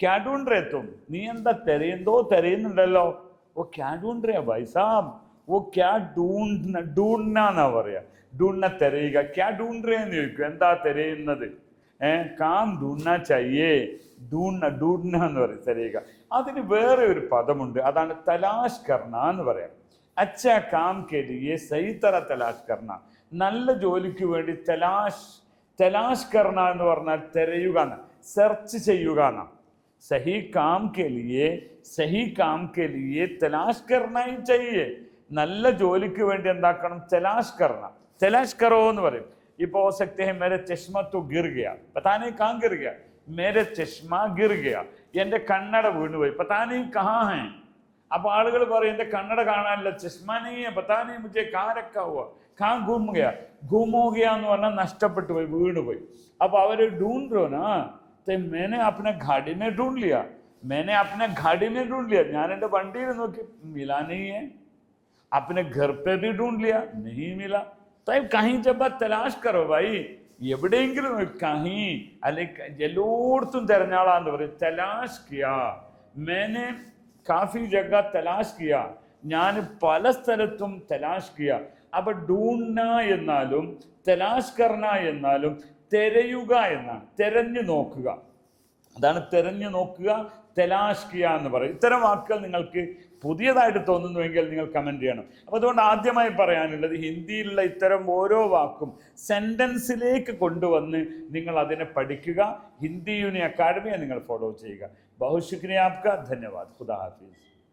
ക്യാ ഡൂണ്ട് രേ തും, നീ എന്താ തെരയുന്നുണ്ടല്ലോ. ഓ ക്യാ ഡൂണ്ട് രേ ഭായ് സാബ്, ഓ ക്യാ ഡൂണ്ട്നാ പറയാ. ഡൂണ്ട്ന തെരയുക, ക്യാ ഡൂണ്ട് രേ എന്ന് ചോദിക്കും, എന്താ തെരയുന്നത്. കാം ഡൂണ്ന ചയ്യേ, ഡൂണ്ന എന്ന് പറയും തെരയുക. അതിന് വേറെ ഒരു പദമുണ്ട്, അതാണ് തലാഷ് കർണ എന്ന് പറയാം. അച്ഛാ കാം കെ ലിയേ സഹി തറ തലാഷ് കർണ, നല്ല ജോലിക്ക് വേണ്ടി തലാഷ് കർണ എന്ന് പറഞ്ഞാൽ തെരയുക, സെർച്ച് ചെയ്യുക എന്നാണ്. സഹി calm K ലിയേ Talaash Karna he ചയ്യേ, നല്ല ജോലിക്ക് വേണ്ടി എന്താക്കണം, തലാഷ് കർണ. തലാഷ് കറോ എന്ന് പറയും. ഇപ്പൊ ഹോ സക്തേ ഹൈ മേരെ ചശ്മ തോ ഗിർ ഗയാ, പതാ നഹീ കഹാം ഗിർ ഗയാ, മേരെ ചശ്മ ഗിർ ഗയാ, എന്റെ കണ്ണട വീണുപോയി, പതാ നഹീ കഹാ ഹൈ. അപ്പൊ ആളുകൾ പറയും എന്റെ കണ്ണട കാണാനില്ല, ചശ്മ നഹീ ഹൈ, പതാ നഹീ മുझे കഹാ രഖാ ഹുവാ, കഹാ ഗും ഗയാ. ഗും ഹോ ഗയാ എന്ന് പറഞ്ഞാൽ നഷ്ടപ്പെട്ടു പോയി, വീണുപോയി. അപ്പൊ അവര് ഡൂണ്ട് രോ നാ, मैंने अपने गाड़ी में ढूंढ लिया, ഞാൻ എൻ്റെ വണ്ടിയിൽ നോക്കി, मिला नहीं है. अपने घर पे भी ढूंढ लिया, नहीं मिला. तो कहीं जब तलाश करो भाई, എവിടെയെങ്കിലും കഹി അല്ലെങ്കിൽ എല്ലായിടത്തും തെരഞ്ഞാളാന്ന് പറയും. തലാഷ് കിയാ, मैंने काफी जगह तलाश किया, ഞാൻ പല സ്ഥലത്തും തലാഷ് കിയ. അപ്പൊ ഡൂണ്ന എന്നാലും തലാഷ് കർണ എന്നാലും തെരയുക എന്നാണ്, തെരഞ്ഞു നോക്കുക. അതാണ് തെരഞ്ഞു നോക്കുക, തലാഷ് കിയ എന്ന് പറയും. ഇത്തരം വാക്കുകൾ നിങ്ങൾക്ക് പുതിയതായിട്ട് തോന്നുന്നുവെങ്കിൽ നിങ്ങൾ കമൻറ്റ് ചെയ്യണം. അപ്പോൾ അതുകൊണ്ട് ആദ്യമായി പറയാനുള്ളത്, ഹിന്ദിയിലുള്ള ഇത്തരം ഓരോ വാക്കും സെൻറ്റൻസിലേക്ക് കൊണ്ടുവന്ന് നിങ്ങൾ അതിനെ പഠിക്കുക. ഹിന്ദി യൂണി അക്കാഡമിയെ നിങ്ങൾ ഫോളോ ചെയ്യുക. ബഹുത് ശുക്രിയ ആപ്ക, ധന്യവാദ്, ഖുദാ ഹാഫിസ്.